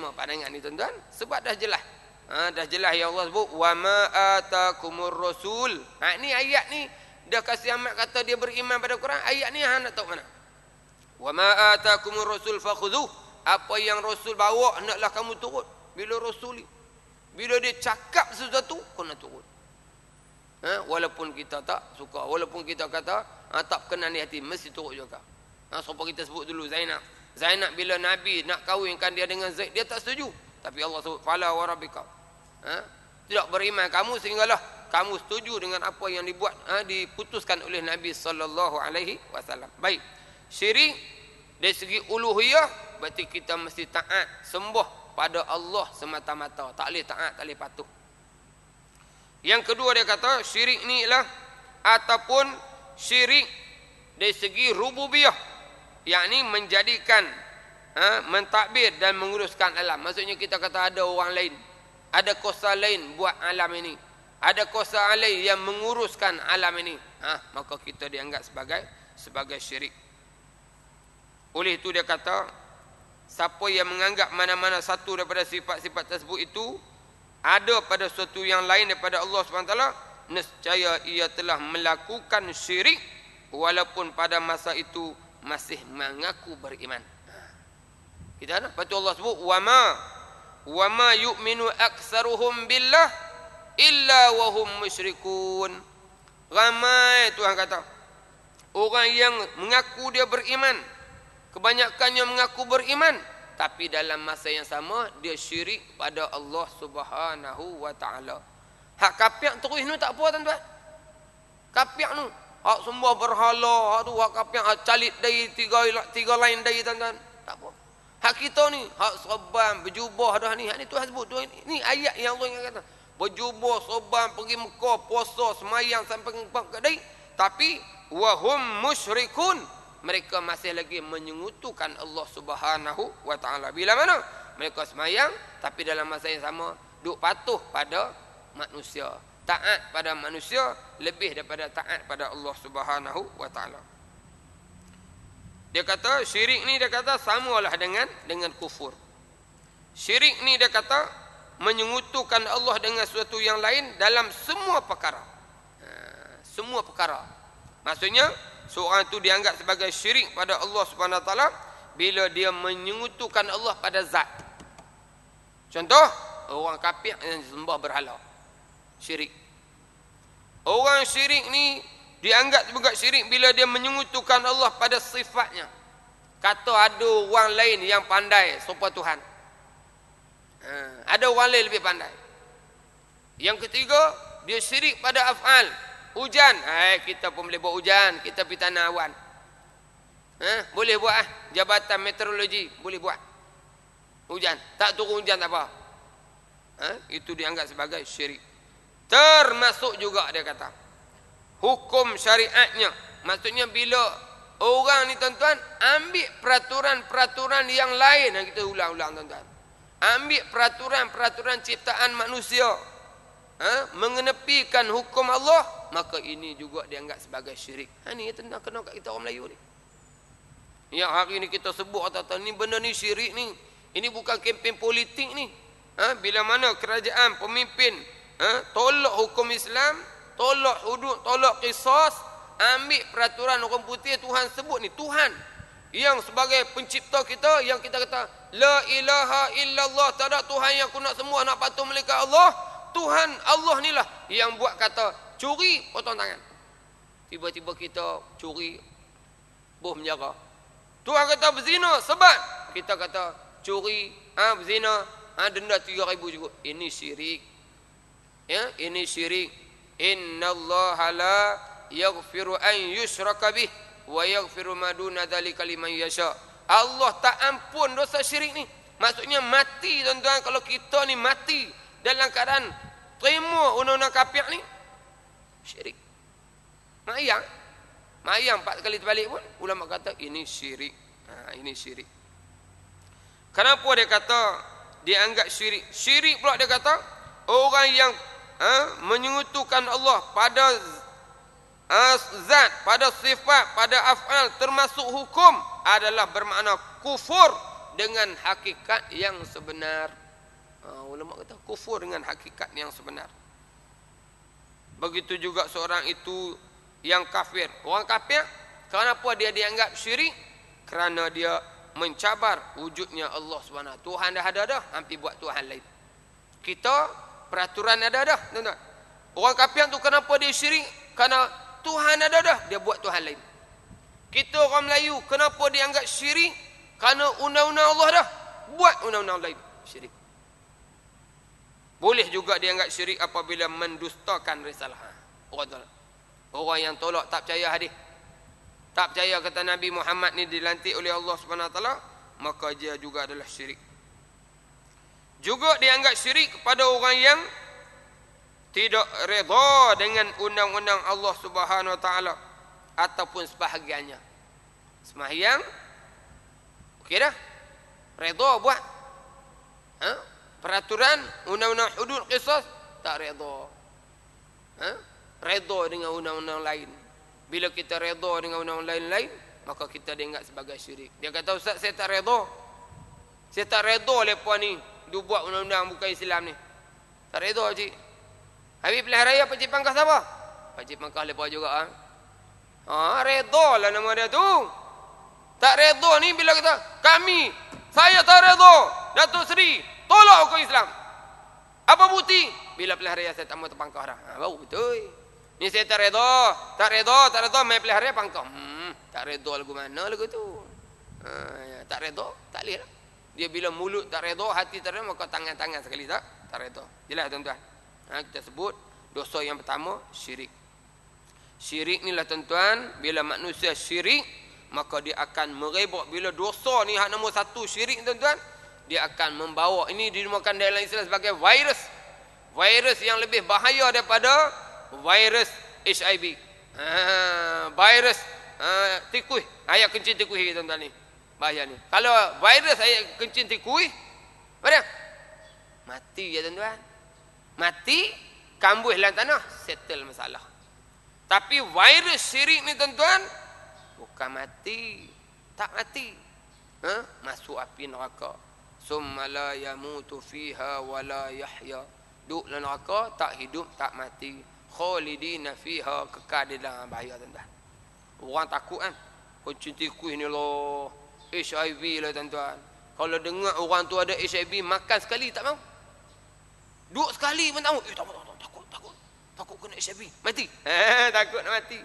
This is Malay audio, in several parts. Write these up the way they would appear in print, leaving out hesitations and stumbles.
terima pandangan ni tuan-tuan? Sebab dah jelas. Dah jelas yang Allah sebut wa ma atakumur rasul. Ni ayat ni dah kasih amat kata dia beriman pada Quran. Ayat ni hang nak tahu mana? Wa ma atakumur rasul fakhudhuh. Apa yang Rasul bawa hendaklah kamu turut. Bila dia cakap sesuatu kau nak turut. Walaupun kita tak suka, walaupun kita kata tak kenal di hati, mesti turut juga. Siapa kita sebut dulu Zainab bila Nabi nak kahwinkan dia dengan Zaid, dia tak setuju. Tapi Allah sebut fala wa rabbika. Tidak beriman kamu sehinggalah kamu setuju dengan apa yang diputuskan oleh Nabi sallallahu alaihi wasallam. Baik. Syirik dari segi uluhiyah berarti kita mesti taat sembah pada Allah semata-mata. Tak boleh taat, tak boleh patuh. Yang kedua dia kata syirik ni ialah ataupun syirik dari segi rububiyah, yakni menjadikan mentadbir dan menguruskan alam. Maksudnya kita kata ada orang lain, ada kuasa lain buat alam ini, ada kuasa lain yang menguruskan alam ini, maka kita dianggap sebagai syirik. Oleh itu dia kata siapa yang menganggap mana-mana satu daripada sifat-sifat tersebut itu ada pada sesuatu yang lain daripada Allah SWT, nescaya ia telah melakukan syirik walaupun pada masa itu masih mengaku beriman. Kita ada. Lepas tu Allah sebut wa ma yu'minu aktsaruhum billah illa wa hum musyrikun. Ramai Tuhan kata orang yang mengaku dia beriman, kebanyakannya mengaku beriman, tapi dalam masa yang sama dia syirik pada Allah Subhanahu wa taala. Hak kapiak terus ni tak apa tuan-tuan. Kapiak ni hak sembah berhala, hak tu hak kapiak hak calit dari tiga lain dari tuan-tuan. Tak apa. Hak kita ni hak serban, berjubah dah ni. Hak ni Tuhan sebut. Ni ayat yang Allah yang kata. Berjubah, serban, pergi Mekah, puasa, semayang sampai ke dai. Tapi wahum musyrikun. Mereka masih lagi menyekutukan Allah Subhanahu wa taala. Bila mana? Mereka semayang tapi dalam masa yang sama duk patuh pada manusia. Taat pada manusia lebih daripada taat pada Allah Subhanahu wa taala. Dia kata syirik ni dia kata samalah dengan kufur. Syirik ni dia kata menyekutukan Allah dengan sesuatu yang lain dalam semua perkara. Semua perkara. Maksudnya seorang itu dianggap sebagai syirik pada Allah Subhanahu wa taala bila dia menyekutukan Allah pada zat. Contoh, orang kafir yang sembah berhala. Syirik. Orang syirik ni dianggap sebagai syirik bila dia menyekutukan Allah pada sifatnya. Kata ada orang lain yang pandai serupa Tuhan. Ada orang lain lebih pandai. Yang ketiga, dia syirik pada af'al. Hujan, kita pun boleh buat hujan, kita pergi tanah awan. Boleh buat jabatan meteorologi, boleh buat. Hujan, tak turun hujan tak apa. Itu dianggap sebagai syirik. Termasuk juga dia kata hukum syariatnya. Maksudnya bila orang ni tuan-tuan ambil peraturan-peraturan yang lain, yang kita ulang-ulang tuan-tuan. Ambil peraturan-peraturan ciptaan manusia, mengenepikan hukum Allah, maka ini juga dianggap sebagai syirik. Ni tuan-tuan kena kat kita orang Melayu ni. Yang hari ni kita sebut kata ni benda ni syirik ni. Ini bukan kempen politik ni. Bila mana kerajaan pemimpin tolak hukum Islam, tolak hudud, tolak qisas, ambil peraturan orang putih Tuhan sebut ni, Tuhan yang sebagai pencipta kita, yang kita kata la ilaha illallah, tak ada Tuhan yang aku nak sembah, nak patuh melainkan Allah. Tuhan Allah ni lah yang buat kata curi potong tangan. Tiba-tiba kita curi bom penjara. Tuhan kata berzina sebab, kita kata curi berzina denda 3,000 juga. Ini syirik. Ya, ini syirik. Innallaha la yaghfiru an yushraka bih wa yaghfiru ma duna dzalika liman yasha. Allah tak ampun dosa syirik ni. Maksudnya mati tuan-tuan, kalau kita ni mati dalam keadaan terima undang-undang kafir ni, syirik. Mayang 4 kali terbalik pun ulama kata ini syirik. Ini syirik. Kenapa dia kata dianggap syirik? Syirik pula dia kata orang yang menyekutukan Allah pada zat, pada sifat, pada af'al, termasuk hukum, adalah bermakna kufur dengan hakikat yang sebenar. Ulama kata kufur dengan hakikat yang sebenar. Begitu juga seorang itu yang kafir. Orang kafir, kenapa dia dianggap syirik? Kerana dia mencabar wujudnya Allah SWT. Tuhan dah ada dah, hampir buat Tuhan lain. Kita peraturan ada dah, tuan-tuan. Orang kafir tu kenapa dia syirik? Kerana Tuhan ada dah, dia buat Tuhan lain. Kita orang Melayu, kenapa dia anggap syirik? Kerana undang-undang Allah dah, buat undang-undang lain. Syirik. Boleh juga dia anggap syirik apabila mendustakan risalah. Orang yang tolak, tak percaya hadis, tak percaya kata Nabi Muhammad ni dilantik oleh Allah SWT, maka dia juga adalah syirik. Juga dianggap syirik kepada orang yang tidak redha dengan undang-undang Allah Subhanahu Wa Taala ataupun sebahagiannya. Sembahyang, okey dah, redha buat. Peraturan undang-undang hudud qisas tak redha. Redha dengan undang-undang lain. Bila kita redha dengan undang-undang lain, maka kita dianggap sebagai syirik. Dia kata, Ustaz, saya tak redha. Saya tak redha lepas ni dia buat undang-undang bukan Islam ni. Tak redha, cik. Habis pilihan raya Pakcik Pangkah siapa? Pakcik Pangkah lepas juga. Redha lah nama dia tu. Tak redha ni bila kata kami, saya tak redha, Datuk Seri tolak hukum Islam. Apa bukti? Bila pilihan raya saya tak mau terpangkah dah. Baru betul. Ni saya tak redha, tak redha, main pilihan raya pangkah. Tak redha lagu mana lagu tu? Tak redha, tak boleh lah. Dia bila mulut tak redha, hati tak redha, maka tangan-tangan sekali tak redha. Jelas tuan-tuan. Kita sebut dosa yang pertama syirik. Syirik ni lah tuan-tuan, bila manusia syirik, maka dia akan merebak. Bila dosa ni hak nombor satu syirik tuan-tuan, dia akan membawa, ini dinamakan dalam Islam sebagai virus. Virus yang lebih bahaya daripada virus HIV. Virus tikus, ayak kencing tikus tuan-tuan ni. Bahaya ni. Kalau virus ayak kencing tikus, apa dia? Mati ya tuan-tuan. Mati, kambuh dalam tanah, settle masalah. Tapi virus syirik ni tuan-tuan, bukan mati, tak mati. Masuk api neraka. Summa la yamutu fiha wa la yahya. Duduk dalam neraka, tak hidup, tak mati. Khalidina fiha, kekal di dalam bahaya tuan-tuan. Orang takut kan? Kencing tikus ni loh, HIV lah tuan-tuan. Kalau dengar orang tu ada HIV, makan sekali tak mau. Duduk sekali pun tak mau. Takut kena HIV, mati. Takut nak mati.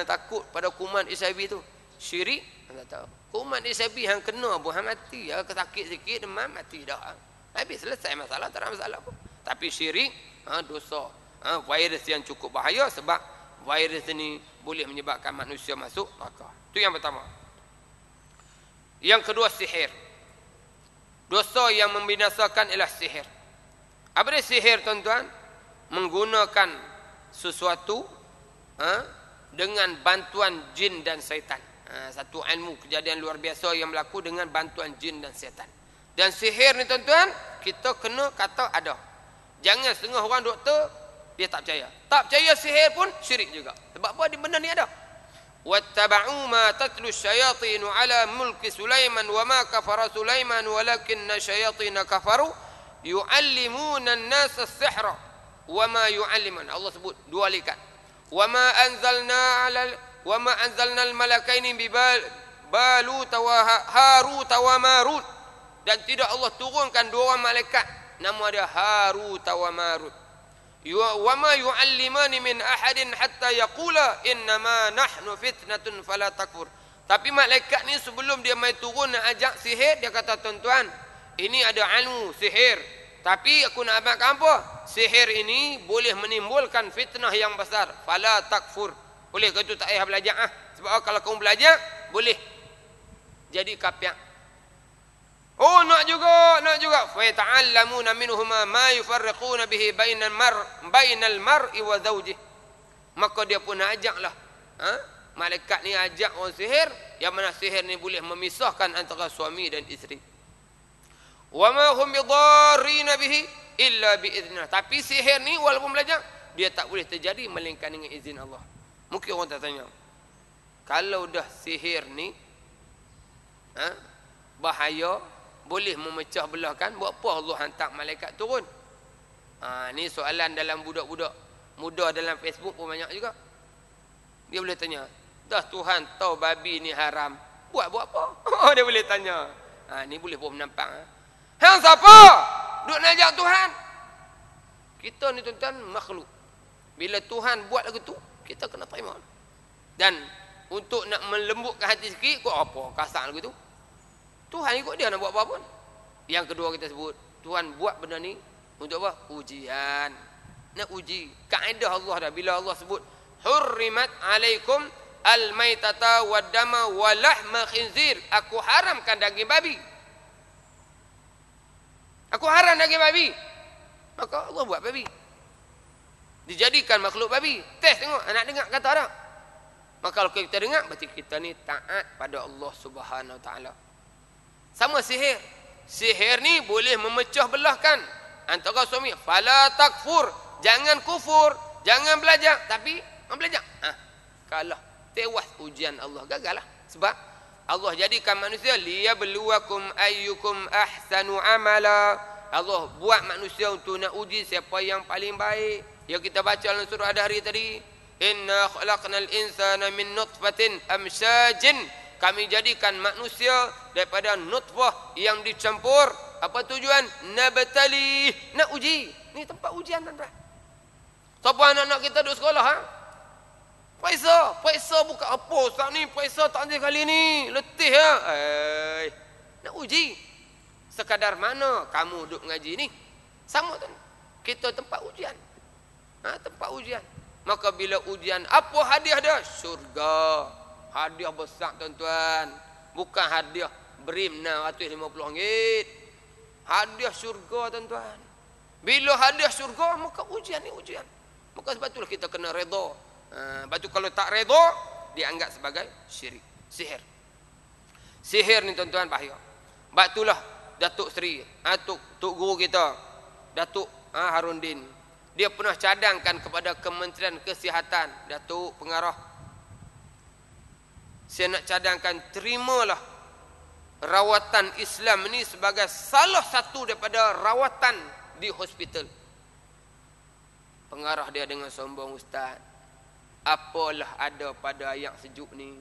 Takut pada kuman HIV tu. Syirik, tak tahu. Kuman HIV yang kena pun mati. Sakit sikit demam mati dah. Habis selesai masalah, tak ada masalah pun. Tapi syirik, dosa. Virus yang cukup bahaya sebab virus ni boleh menyebabkan manusia masuk neraka. Itu yang pertama. Yang kedua sihir. Dosa yang membinasakan ialah sihir. Apa dia sihir tuan-tuan? Menggunakan sesuatu dengan bantuan jin dan syaitan. Satu ilmu kejadian luar biasa yang berlaku dengan bantuan jin dan syaitan. Dan sihir ni tuan-tuan, kita kena kata ada. Jangan setengah orang doktor dia tak percaya. Tak percaya sihir pun syirik juga. Sebab apa? Di benda ni ada. Wattaba'u ma tatlu syayatin ala mulki Sulaiman wa ma kafara Sulaiman walakinna syayatin kafaru yu'allimuna an-nasa as-sihra wa ma yu'allimuna. Allah sebut dua likat. Wa ma anzalna al-malakaini bi Balut wa Harut wa Marut. Dan tidak Allah turunkan dua orang malaikat, nama dia Harut wa Marut. Wa ma yu'allimani min ahadin hatta yaqula innama nahnu fitnatun fala takfur. Tapi malaikat ni sebelum dia mai turun nak ajak sihir, dia kata, tuan-tuan, ini ada ilmu sihir, tapi aku nak amalkan apa? Sihir ini boleh menimbulkan fitnah yang besar. Fala takfur. Boleh ke tu tak payah belajar sebab kalau kamu belajar boleh jadi kafir. Oh, nak juga. Fa ta'allamuna minhuma ma yufarriquna bihi bainal mar'i wa zawjihi. Maka dia pun nak ajaklah. Malaikat ni ajak orang sihir, yang mana sihir ni boleh memisahkan antara suami dan isteri. Wa ma hum bidarrin bihi illa bi idznillah. Tapi sihir ni walaupun belajar, dia tak boleh terjadi melainkan dengan izin Allah. Mungkin orang tak tanya, kalau dah sihir ni bahaya, boleh memecah belahkan. Buat apa Allah hantar malaikat turun? Ni soalan dalam budak-budak muda dalam Facebook pun banyak juga. Dia boleh tanya, dah Tuhan tahu babi ni haram, buat apa? Dia boleh tanya. Ni boleh pun menampak. Hang siapa duk najak Tuhan? Kita ni tuan-tuan makhluk. Bila Tuhan buat lagu tu, kita kena terima. Dan untuk nak melembutkan hati sikit, kau apa kasar lagu tu? Tuhan ikut dia nak buat apa pun. Yang kedua kita sebut, Tuhan buat benda ni untuk apa? Ujian. Nak uji. Kaedah Allah dah. Bila Allah sebut, hurrimat alaikum al-maitata wad-dama wa lahma khinzir. Aku haramkan daging babi. Aku haram daging babi. Maka Allah buat babi. Dijadikan makhluk babi. Test tengok, nak dengar kata tak? Maka kalau kita dengar, berarti kita ni taat pada Allah Subhanahu Wa Taala. Sama sihir. Sihir ni boleh memecah belahkan antara suami. Fala takfur. Jangan kufur. Jangan belajar. Tapi belajar. Kalah. Tewas ujian Allah. Gagal lah. Sebab Allah jadikan manusia liyabluwakum ayyukum ahsanu amala. Allah buat manusia untuk nak uji siapa yang paling baik. Yang kita baca dalam surah Ad-Dahri tadi. Inna khalaqnal insana min nutfatin amsyajin. Kami jadikan manusia daripada nutfah yang dicampur. Apa tujuan? Nabtali. Nak uji. Ni tempat ujian tuan-tuan. Siapa anak-anak kita duduk sekolah? Periksa bukan apa Ustaz ni. Periksa tak ada kali ni. Letih ya. Nak uji. Sekadar mana kamu duduk mengaji ni? Sama tuan. Kita tempat ujian. Tempat ujian. Maka bila ujian, apa hadiah dia? Syurga. Hadiah besar tuan-tuan. Bukan hadiah berim RM650. Hadiah syurga tuan-tuan. Bila hadiah syurga, maka ujian ni ujian. Maka sebab itulah kita kena redha. Lepas tu kalau tak redha, dianggap sebagai syirik. Sihir. Sihir ni tuan-tuan bahaya. Sebab itulah Datuk Seri, Tok Guru kita, Datuk Harundin, dia pernah cadangkan kepada Kementerian Kesihatan, Datuk Pengarah, saya nak cadangkan, terimalah rawatan Islam ini sebagai salah satu daripada rawatan di hospital. Pengarah dia dengan sombong, Ustaz, apalah ada pada ayat sejuk ni?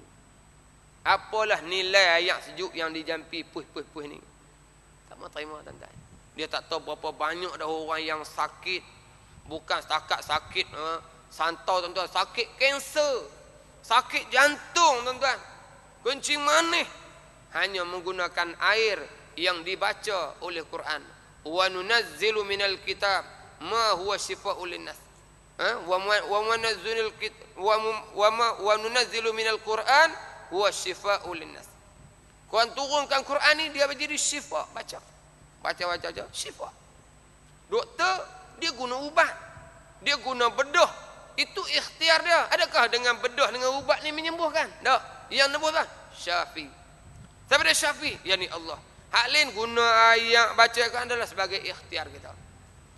Apalah nilai ayat sejuk yang dijampi puih-puih ni? Tak mau terima tuan-tuan. Dia tak tahu berapa banyak dah orang yang sakit. Bukan setakat sakit santau tuan-tuan, sakit kanser, sakit jantung tuan-tuan, kencing manis, hanya menggunakan air yang dibaca oleh Quran. Wa nunazzilu minal kitab ma huwa shifaa'un linnas. Wa nunazzilu minal Quran huwa shifaa'un linnas. Quran turunkan Quran ni dia menjadi syifa. Baca syifa. Doktor dia guna ubat, dia guna bedah, itu ikhtiar dia. Adakah dengan bedah dengan ubat ni menyembuhkan? Tak. Yang menyembuhkan Syafi. Siapa dia Syafi? Yani Allah. Hak lain guna ayat bacakan adalah sebagai ikhtiar kita.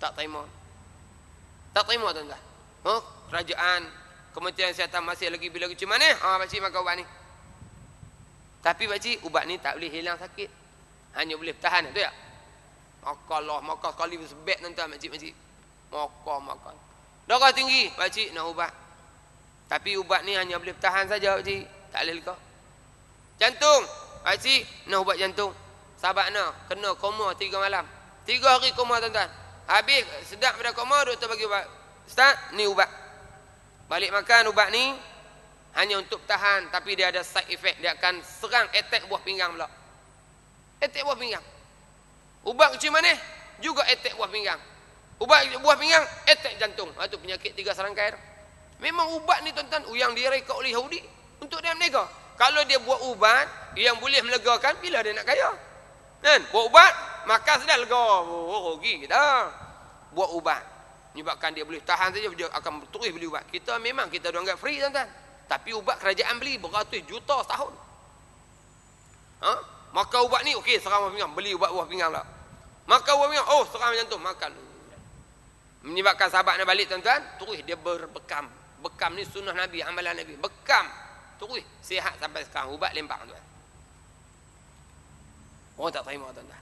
Tak terima. Tak terima tuan-tuan. Kerajaan, Kementerian Kesihatan masih lagi bila macam mana? Pakcik makan ubat ni. Tapi pakcik, ubat ni tak boleh hilang sakit. Hanya boleh bertahan, betul tak? Makan sekali bersebek tuan-tuan, pakcik. Makan. Darah tinggi, pakcik nak ubat. Tapi ubat ni hanya boleh bertahan saja, pakcik. Tak boleh lekah. Jantung, pakcik nak ubat jantung. Sahabat nak kena koma 3 malam. 3 hari koma tuan-tuan. Habis sedap pada koma, doktor bagi ubat. Ustaz, ni ubat. Balik makan ubat ni hanya untuk tahan, tapi dia ada side effect. Dia akan serang attack buah pinggang pula. Attack buah pinggang. Ubat kecil manis juga attack buah pinggang. Ubat buah pinggang attack jantung. Itu penyakit 3 serangkai. Memang ubat ni tuan-tuan yang direka oleh Yahudi untuk dia menega. Kalau dia buat ubat yang boleh melegakan, bila dia nak kaya? Kan? Buat ubat, makan sudah lega. Rugi kita. Buat ubat menyebabkan dia boleh tahan saja, dia akan terus beli ubat. Kita memang kita anggap free tuan-tuan. Tapi ubat kerajaan beli beratus juta setahun. Maka ubat ni okey, serang buah pinggang, beli ubat buah pinggang lah. Maka buah pinggang, serang jantung, makan. Menyebabkan sahabat nak balik tuan-tuan, terus dia berbekam. Bekam ni sunnah Nabi, amalan Nabi. Bekam, terus sihat sampai sekarang. Ubat lempak tuan. Orang tak terima tuan-tuan.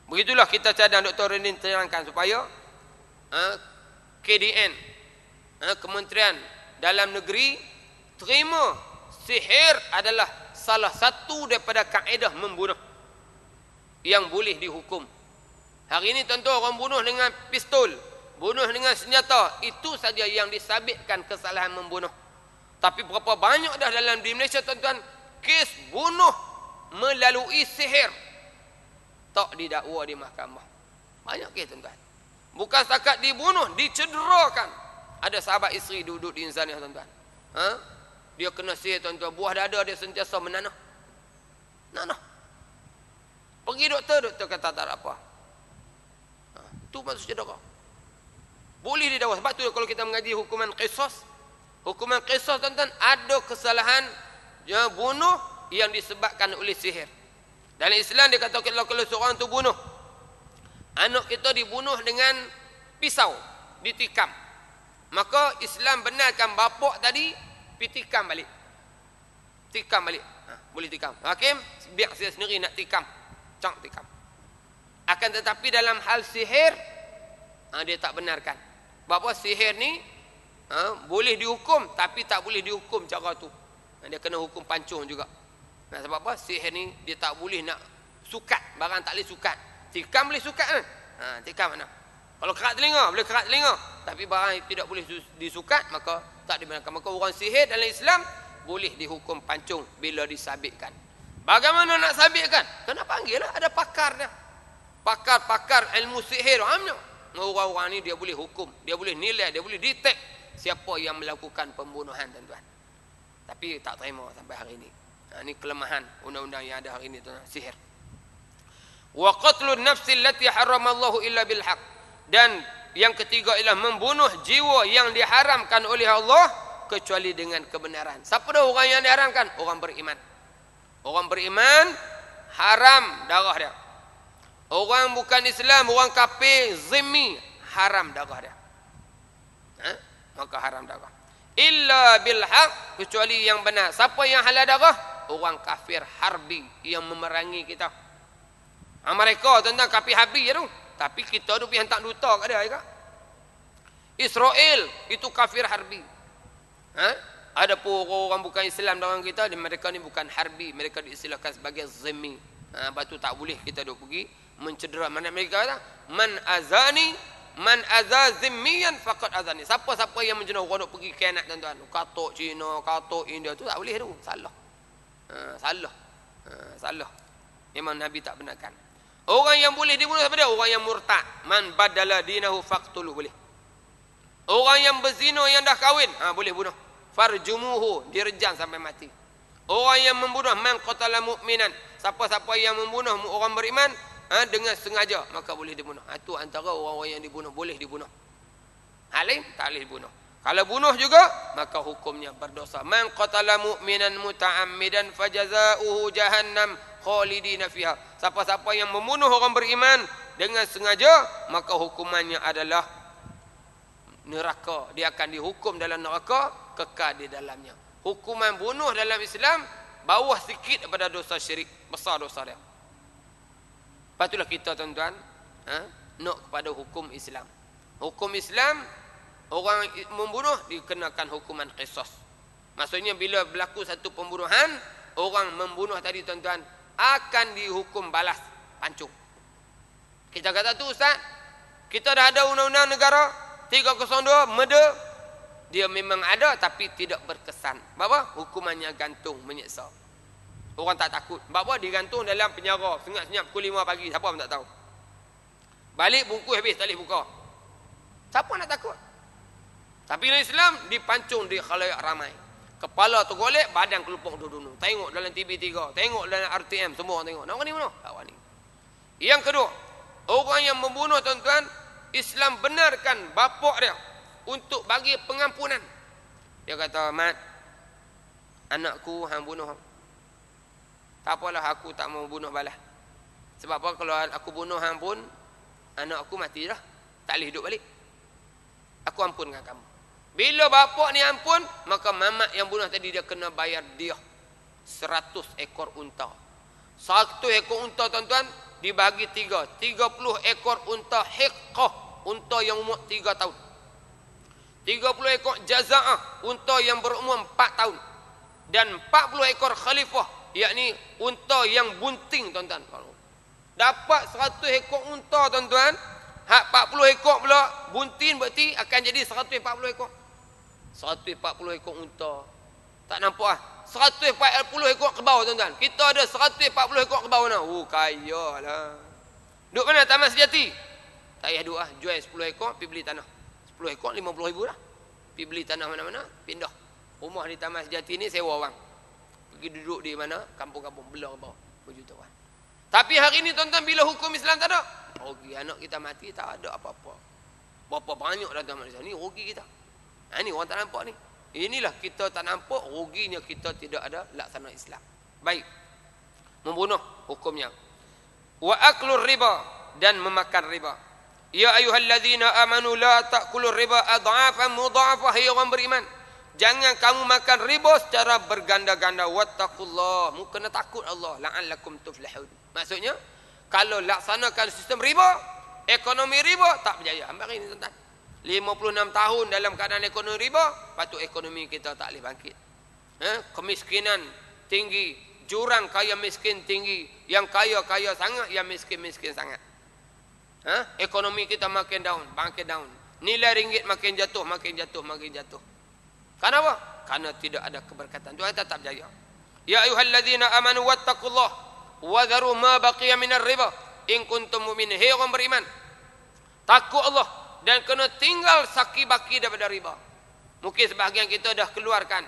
Begitulah kita cadang Dr. Renin terangkan supaya KDN, Kementerian Dalam Negeri terima sihir adalah salah satu daripada kaedah membunuh yang boleh dihukum. Hari ini tuan-tuan orang bunuh dengan pistol, bunuh dengan senjata, itu saja yang disabitkan kesalahan membunuh. Tapi berapa banyak dah dalam di Malaysia tuan-tuan kes bunuh melalui sihir tak didakwa di mahkamah. Banyak kes tuan-tuan. Bukan setakat dibunuh, dicederakan. Ada sahabat isteri duduk di Insaniah tuan-tuan. Dia kena sihir tuan-tuan, buah dada dia sentiasa menanah. Nanah. Pergi doktor kata tak ada apa. Itu masuk cedera. Boleh didakwa. Sebab tu kalau kita mengaji hukuman qisas, hukuman qisas tuan-tuan ada kesalahan bunuh yang disebabkan oleh sihir. Dalam Islam dia kata kalau seorang tu bunuh, anak kita dibunuh dengan pisau, ditikam, maka Islam benarkan bapak tadi pitikam balik. Tikam balik. Boleh tikam. Hakim biar saya sendiri nak tikam. Cang tikam. Akan tetapi dalam hal sihir dia tak benarkan. Bahawa sihir ni boleh dihukum tapi tak boleh dihukum cara tu. Dia kena hukum pancung juga. Sebab apa? Sihir ni dia tak boleh nak sukat, barang tak boleh sukat. Tikam boleh sukat kan? Tikam mana? Kalau kerat telinga, boleh kerat telinga. Tapi barang yang tidak boleh disukat, maka tak dibenarkan. Maka orang sihir dalam Islam boleh dihukum pancung bila disabitkan. Bagaimana nak sabitkan? Kena panggil lah, ada pakar dia. Pakar ilmu sihir. Orang-orang ni dia boleh hukum, dia boleh nilai, dia boleh detect siapa yang melakukan pembunuhan tuan-tuan. Tapi tak terima sampai hari ini. Ini kelemahan undang-undang yang ada hari ini tuan-tuan, sihir. Wa qatlun nafsi allati haramallahu illa bil haq. Dan yang ketiga ialah membunuh jiwa yang diharamkan oleh Allah kecuali dengan kebenaran. Siapa dah orang yang diharamkan? Orang beriman. Orang beriman haram darah dia. Orang bukan Islam, orang kafir, zimmi, haram darah dia. Maka haram darah. Illa bil haq, kecuali yang benar. Siapa yang halal darah? Orang kafir harbi yang memerangi kita. Mereka tentang kafir harbi je tu. Tapi kita tu pergi hantar duta kat dia juga. Israel itu kafir harbi. Ada pun orang bukan Islam dalam kita, mereka ni bukan harbi, mereka diistilahkan sebagai zimmi. Lepas tu tak boleh kita duk pergi mencedera. Mana mereka kata man aza zimmiyan faqad azani. Siapa-siapa yang mencedera orang duk pergi kianat tuan-tuan, katok Cina, katok India, tu tak boleh tu, salah. Salah. Memang Nabi tak benarkan. Orang yang boleh dibunuh siapa dia? Orang yang murtad. Man badala dinahu faqtulu, boleh. Orang yang berzina yang dah kahwin, boleh bunuh. Farjumuhu, direjam sampai mati. Orang yang membunuh man qatala mu'minan, siapa-siapa yang membunuh orang beriman dengan sengaja, maka boleh dibunuh. Itu antara orang-orang yang dibunuh, boleh dibunuh. Lain tak boleh dibunuh. Kalau bunuh juga, maka hukumnya berdosa. Man qatala mu'minan muta'ammidan fajaza'uhu jahannam khalidina fiha. Siapa-siapa yang membunuh orang beriman dengan sengaja, maka hukumannya adalah neraka. Dia akan dihukum dalam neraka, kekal di dalamnya. Hukuman bunuh dalam Islam bawah sikit daripada dosa syirik, besar dosa dia. Patutlah kita tuan-tuan nak kepada hukum Islam. Hukum Islam, orang membunuh dikenakan hukuman qisas. Maksudnya bila berlaku satu pembunuhan, orang membunuh tadi tuan-tuan akan dihukum balas pancung. Kita kata tu ustaz, kita dah ada undang-undang negara 302 murder, dia memang ada tapi tidak berkesan. Apa? Hukumannya gantung, menyiksa. Orang tak takut. Apa? Digantung dalam penjara senyap-senyap pukul 5 pagi, siapa pun tak tahu. Balik bungkus habis, tak boleh buka. Siapa nak takut? Tapi dalam Islam dipancung di khalayak ramai. Kepala tergolek, badan kelupuk duduk. Tengok dalam TV3, tengok dalam RTM, semua orang tengok. Nak orang ni mana? Tak orang ni. Yang kedua, orang yang membunuh tuan-tuan, Islam benarkan bapak dia untuk bagi pengampunan. Dia kata, "Mat, anakku hang bunuh. Tak apalah, aku tak mau bunuh balas. Sebab apa, kalau aku bunuh hang pun, anak aku mati dah. Tak boleh hidup balik. Aku ampunkan kamu." Bila bapak ni ampun, maka mamak yang bunuh tadi dia kena bayar dia 100 ekor unta. 1 ekor unta tuan-tuan dibagi 3. 30 ekor unta hiqqah, unta yang umur 3 tahun. 30 ekor jaza'ah, unta yang berumur 4 tahun. Dan 40 ekor khalifah, yakni unta yang bunting tuan-tuan. Dapat 100 ekor unta tuan-tuan, hak 40 ekor pula bunting, berarti akan jadi 140 ekor. 140 ekor unta. Tak nampak ah. 140 ekor kebau tuan-tuan. Kita ada 140 ekor kebau nah. Oh, kaya lah. Duk mana Taman Sejati? Tak payah duk ah, jual 10 ekor pergi beli tanah. 10 ekor 50,000 lah. Pergi beli tanah mana-mana, pindah. Rumah di Taman Sejati ni sewa orang. Pergi duduk di mana? Kampung-kampung belah bawah. Berjutawan. Tapi hari ni tuan-tuan, bila hukum Islam tak ada, rugi anak kita mati tak ada apa-apa. Berapa banyak datang Malaysia ni rugi kita. Ha, ni orang tak nampak ni. Inilah kita tak nampak ruginya kita tidak ada laksana Islam. Baik. Membunuh hukumnya. Wa aklur riba, dan memakan riba. Ya ayyuhallazina amanu la ta'kulur riba adhafan mudha'afah. Hai orang beriman, jangan kamu makan riba secara berganda-ganda. Wattaqullah, mu kena takut Allah, la'allakum tuflihun. Maksudnya, kalau laksanakan sistem riba, ekonomi riba tak berjaya. Ambil ini tuan-tuan. 56 tahun dalam keadaan ekonomi riba, patut ekonomi kita tak boleh bangkit. Kemiskinan tinggi, jurang kaya miskin tinggi, yang kaya-kaya sangat, yang miskin-miskin sangat. Ekonomi kita makin down, makin down. Nilai ringgit makin jatuh, makin jatuh, makin jatuh. Kenapa? Karena tidak ada keberkatan. Tuhan tetap berjaya. Ya ayyuhalladzina amanu wattaqullah wa dharu ma baqiya minar riba in kuntum mu'minin. Hei orang beriman, takut Allah dan kena tinggal saki baki daripada riba. Mungkin sebahagian kita dah keluarkan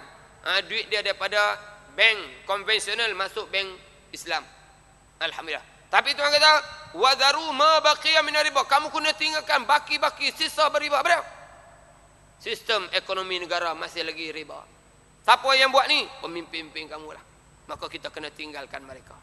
duit dia daripada bank konvensional masuk bank Islam. Alhamdulillah. Tapi Tuhan kata, wa dharu ma baqiya minar riba. Kamu kena tinggalkan baki-baki sisa beriba. Berapa? Sistem ekonomi negara masih lagi riba. Siapa yang buat ni? Pemimpin-pemimpin kamu lah. Maka kita kena tinggalkan mereka.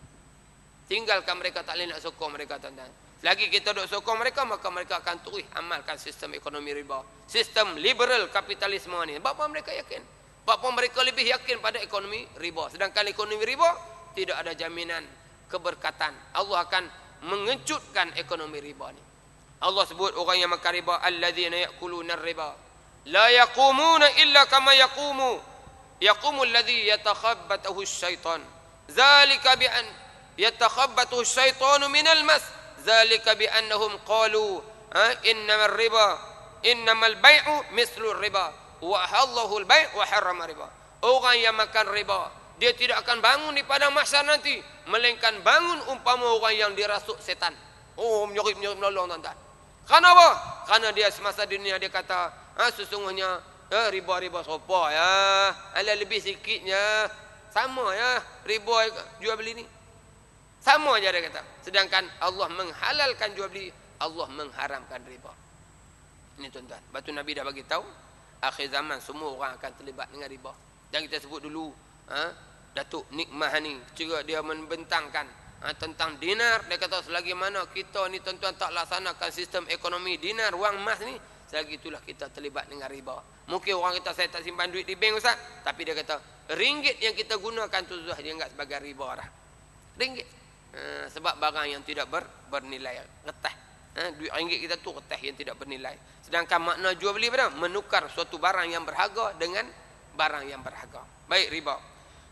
Tinggalkan mereka, tak boleh nak sokong mereka tuan-tuan. Selagi kita duk sokong mereka, maka mereka akan terus amalkan sistem ekonomi riba. Sistem liberal kapitalisme ni. Sebab apa mereka yakin? Sebab apa mereka lebih yakin pada ekonomi riba. Sedangkan ekonomi riba tidak ada jaminan keberkatan. Allah akan mengejutkan ekonomi riba ni. Allah sebut orang yang makan riba, alladzina ya'kuluna riba la yaqumuna illa kama yaqumu alladhi yatakhabbathu asy-syaitan. Zalika bi an yatakhabbathu asy-syaitanu minal mas. Zalika bi annahum qalu innamal bai'u mislu riba wa halallahu al-bai' wa harrama riba. Orang yang makan riba, dia tidak akan bangun di padang mahsyar nanti, melainkan bangun umpama orang yang dirasuk setan. Oh, menyuruh menolong tuan-tuan. Kenapa? Karena dia semasa dunia dia kata, sesungguhnya riba-riba serupa ya, ala lebih sikitnya, sama ya, riba jual beli ni sama aja dia kata. Sedangkan Allah menghalalkan jual beli, Allah mengharamkan riba. Ini tuan-tuan, batu Nabi dah bagi tahu akhir zaman semua orang akan terlibat dengan riba. Dan kita sebut dulu Datuk Nikmah ni juga dia membentangkan tentang dinar. Dia kata selagi mana kita ni tuan-tuan tak laksanakan sistem ekonomi dinar, wang emas ni, selagi itulah kita terlibat dengan riba. Mungkin orang kata saya tak simpan duit di bank ustaz, tapi dia kata ringgit yang kita gunakan tu sudah dianggap sebagai riba dah. Ringgit. Sebab barang yang tidak bernilai, retah. Duit ringgit kita tu retah yang tidak bernilai. Sedangkan makna jual beli pada menukar suatu barang yang berharga dengan barang yang berharga. Baik, riba.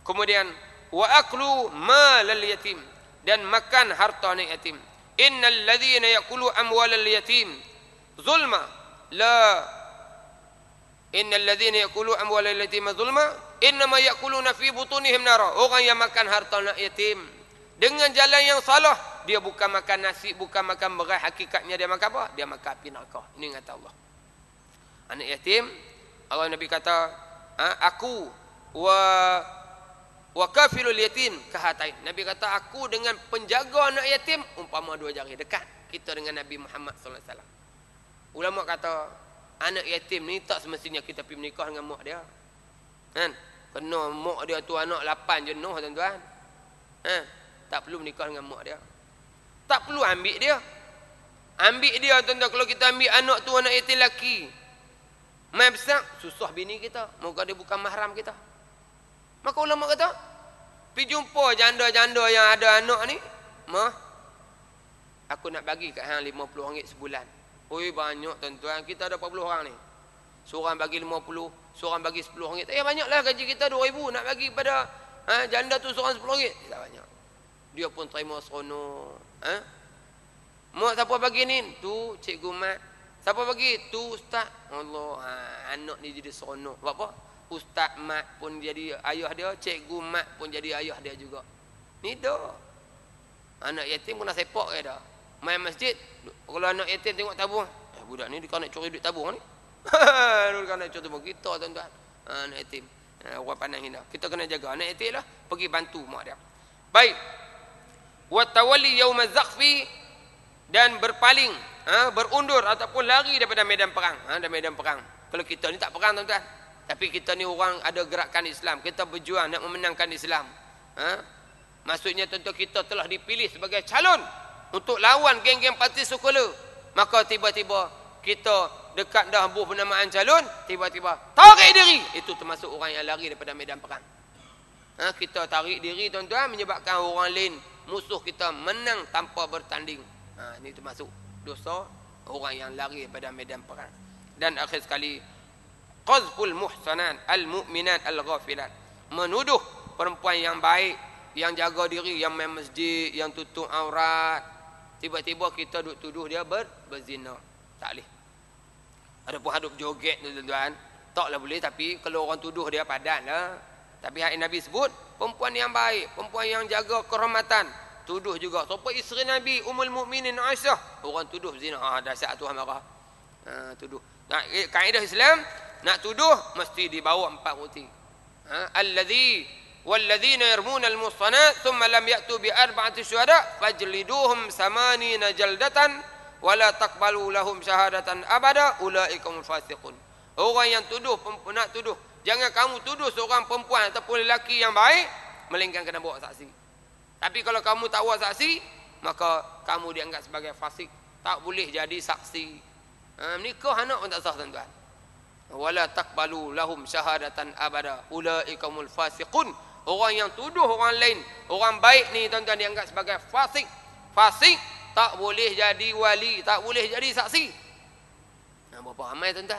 Kemudian wa aklu malal yatim, dan makan harta anak yatim. Innal ladzina ya'kulu amwalal yatim zulma la innal ladzina ya'kulu amwalal yatim zulma innama ya'kuluna fi butunihim nara. Orang yang makan harta anak yatim dengan jalan yang salah, dia bukan makan nasi, bukan makan beras, hakikatnya dia makan apa? Dia makan api neraka. Ini kata Allah. Anak yatim, Allah Nabi kata, aku wa kafilul yatim kahatain. Nabi kata aku dengan penjaga anak yatim umpama dua jari, dekat kita dengan Nabi Muhammad sallallahu alaihi wasallam. Ulama kata anak yatim ni tak semestinya kita pergi menikah dengan mak dia. Kan? Kena mak dia tu anak 8 jenuh tuan-tuan. Tak perlu menikah dengan mak dia. Tak perlu ambil dia. Ambil dia tuan-tuan, kalau kita ambil anak tu anak yatim lelaki, mai besar susah bini kita, moga dia bukan mahram kita. Maka ulama kata Pergi jumpa janda-janda yang ada anak ni. Mah, aku nak bagi kat hang RM50 sebulan. Oi, banyak tuan-tuan. Kita ada 40 orang ni. Seorang bagi 50, seorang bagi RM10. Tak payah banyaklah, gaji kita RM2,000. Nak bagi pada janda tu seorang RM10. Tak banyak. Dia pun terima seronok. Mak siapa bagi ni? Tu Cikgu Mat. Siapa bagi? Tu Ustaz. Allah, anak ni jadi seronok. Sebab apa? Ustaz Mat pun jadi ayah dia, Cikgu Mat pun jadi ayah dia juga. Ni dah. Anak yatim pun nak sepak ke dah. Main masjid, kalau anak yatim tengok tabung, budak ni dia nak curi duit tabung ni. Dia nak curi tabung kita, tuan-tuan. Anak yatim. Orang pandang hina. Kita kena jaga anak yatim lah, pergi bantu mak dia. Baik. Wa tawalli yaumaz zaqfi, dan berpaling, berundur ataupun lari daripada medan perang. Dari medan perang. Kalau kita ni tak perang, tuan-tuan. Tapi kita ni orang ada gerakan Islam. Kita berjuang nak memenangkan Islam. Maksudnya tuan-tuan, kita telah dipilih sebagai calon untuk lawan geng-geng parti sekular. Maka tiba-tiba kita dekat dah buh penamaan calon, tiba-tiba tarik diri. Itu termasuk orang yang lari daripada medan perang. Kita tarik diri, tuan-tuan, menyebabkan orang lain, musuh kita menang tanpa bertanding. Ini termasuk dosa orang yang lari daripada medan perang. Dan akhir sekali, qazful muhsanat al-mu'minat al-ghafilat, menuduh perempuan yang baik, yang jaga diri, yang main masjid, yang tutup aurat, tiba-tiba kita duk tuduh dia berzina. Tak boleh. Adapun hadap joget tu, tuan-tuan, taklah boleh. Tapi kalau orang tuduh dia, padan lah. Tapi hak Nabi sebut perempuan yang baik, perempuan yang jaga kehormatan, tuduh juga. Supaya isteri Nabi Ummul Mukminin Aisyah, orang tuduh zina. Dahsyat Tuhan marah. Tuduh. Kaedah Islam, nak tuduh mesti dibawa 4 bukti. Walladzina yarmuna al-muhsanat thumma lam ya'tu bi arba'ati syuhada fajliduhum 80 jaldatan wa la taqbalu lahum syahadatan abada ulaikumul fasiqun. Orang yang tuduh, nak tuduh, jangan kamu tuduh seorang perempuan ataupun lelaki yang baik melainkan kena bawa saksi. Tapi kalau kamu tak bawa saksi, maka kamu dianggap sebagai fasik, tak boleh jadi saksi. Nikah anak pun tak sah, tuan-tuan. Wala taqbalu lahum syahadatan abada ulaikumul fasiqun. Orang yang tuduh orang lain, orang baik ni, tuan-tuan, dianggap sebagai fasik. Fasik tak boleh jadi wali, tak boleh jadi saksi. Berapa ramai, tuan-tuan,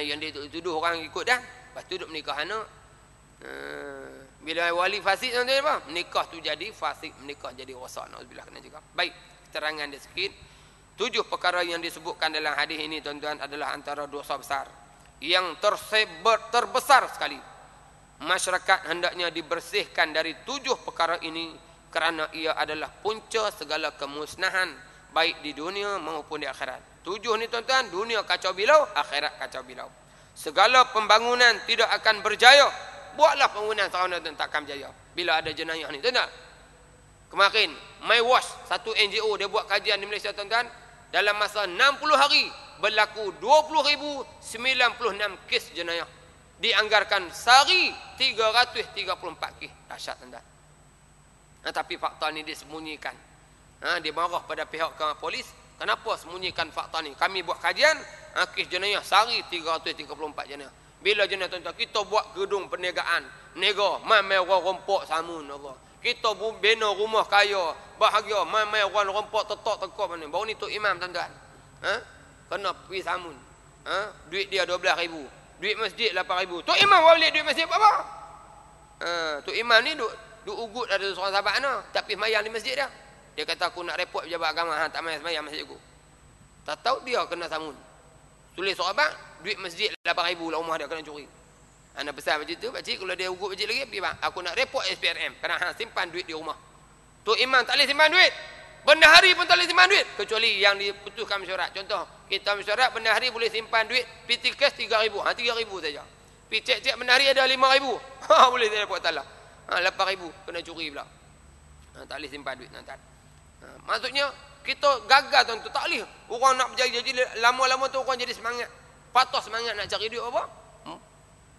yang dia tuduh orang ikut dah, lepas tu duduk menikah anak. Bila wali fasik, tuan-tuan, apa? Menikah tu jadi fasik, menikah jadi rosak. Nauzubillah, kena juga. Baik, keterangan dia sikit. 7 perkara yang disebutkan dalam hadis ini, tuan-tuan, adalah antara dosa besar yang terbesar sekali. Masyarakat hendaknya dibersihkan dari 7 perkara ini, kerana ia adalah punca segala kemusnahan, baik di dunia maupun di akhirat. 7 ni, tuan-tuan, dunia kacau bilau, akhirat kacau bilau. Segala pembangunan tidak akan berjaya. Buatlah pembangunan sarana, tuan, takkan berjaya bila ada jenayah ni, tuan-tuan. Kemarin My Watch, satu NGO, dia buat kajian di Malaysia, tuan-tuan. Dalam masa 60 hari berlaku 20,096 kes jenayah. Dianggarkan sehari 334 kes. Dahsyat, tuan-tuan. Tapi fakta ni disembunyikan. Dia marah pada pihak polis. Kenapa sembunyikan fakta ni? Kami buat kajian, kes jenayah sehari 334 jenayah. Bila jenayah, tuan-tuan, kita buat gedung perniagaan, nega, mai orang rompok samun, Allah. Kita bina rumah kaya, bahagia, mai orang rompok tetok tekop mana. Baru ni Tok Imam, tuan-tuan. Kena pergi samun. Duit dia 12,000. Duit masjid 8,000. Tok Imam balik duit masjid apa? Tok Imam ni duk ugut ada seorang sahabat ana, tapi semayang di masjid dia. Dia kata, aku nak report pejabat agama, tak main semayang masjid aku. Tak tahu dia kena samun. Tulis sahabat, duit masjid 8,000 lah rumah dia kena curi. Anak besar macam tu, pakcik, kalau dia ugut masjid lagi, pergi bang, aku nak report SPRM, kerana simpan duit di rumah. Tok Imam tak boleh simpan duit. Bendahari pun tak boleh simpan duit, kecuali yang diputuskan mesyuarat. Contoh, kita mesyuarat, bendahari boleh simpan duit, PT cash 3,000, 3,000 saja. Pergi cek-cek bendahari ada 5,000, boleh saya buat talah. 8,000 kena curi pula. Tak boleh simpan duit, tuan-tuan. Maksudnya kita gagal, tuan-tuan, tak boleh. Orang nak berjaya, jadi lama-lama tu orang jadi semangat. Patah semangat nak cari duit apa?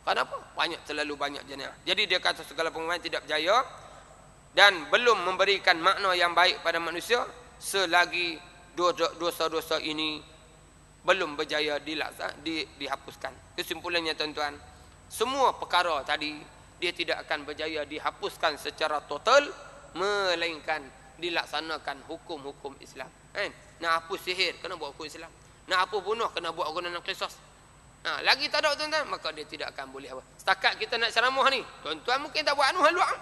Kenapa? Terlalu banyak jenayah. Jadi dia kata segala pengumuman tidak berjaya dan belum memberikan makna yang baik pada manusia selagi dosa-dosa ini belum berjaya dihapuskan. Kesimpulannya, tuan-tuan, semua perkara tadi dia tidak akan berjaya dihapuskan secara total, melainkan dilaksanakan hukum-hukum Islam. Kan? Nak hapus sihir, kena buat hukum Islam. Nak hapus bunuh, kena buat hukum qisas. Lagi tak ada tuan-tuan, maka dia tidak akan boleh apa. Setakat kita nak ceramah ni, tuan-tuan mungkin tak buat anu haluak.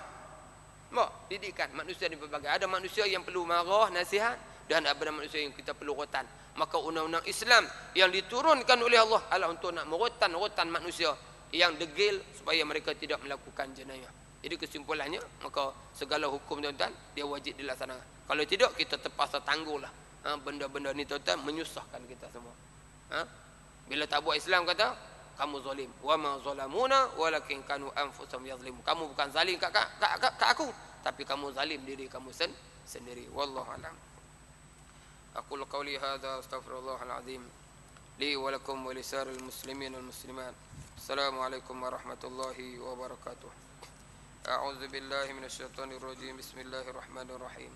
Didikan manusia di berbagai. Ada manusia yang perlu marah, nasihat, dan ada manusia yang kita perlu rotan. Maka undang-undang Islam yang diturunkan oleh Allah adalah untuk nak merotan manusia yang degil supaya mereka tidak melakukan jenayah. Jadi kesimpulannya, maka segala hukum tuan-tuan dia wajib dilaksanakan. Kalau tidak, kita terpaksa tangguhlah benda-benda ni tuan-tuan, menyusahkan kita semua. Bila tak buat Islam kata, kamu zalim. Wa ma zalamuna walakin kanu anfusahum yazlimun. Kamu bukan zalim kat aku, tapi kamu zalim diri kamu sendiri. Wallahu alam. Aqulu qawli hadza astaghfirullahal azim li wa lakum wa lisaril muslimin wal muslimat. Assalamualaikum warahmatullahi wabarakatuh. A'udzu billahi minasyaitonir rajim. Bismillahirrahmanirrahim.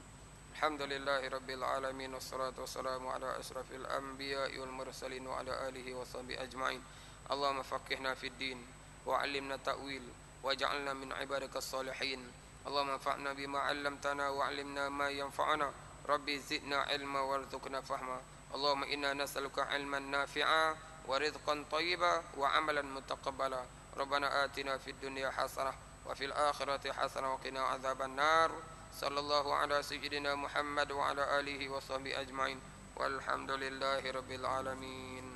Alhamdulillahi rabbil alamin wassalatu wassalamu ala asrafil anbiya'i wal mursalin wa ala alihi wa sahbihi ajma'in. Allahumma faqihna fid din wa 'allimna ta'wil waj'alna min ibadikas salihin. Allahumma anfa'na bima 'allamtana wa 'allimna ma yanfa'una. Rabbi zidna ilma warzuqna fahma. Allahumma inna nas'aluka 'ilman nafi'a wa rizqan thayyiba wa 'amalan mutaqabbala. Rabbana atina fid dunya hasanah wa fil akhirati hasanah wa qina adzaban nar. Sallallahu ala sayyidina Muhammad wa ala alihi wa sahbihi ajma'in. Walhamdulillahi rabbil alamin.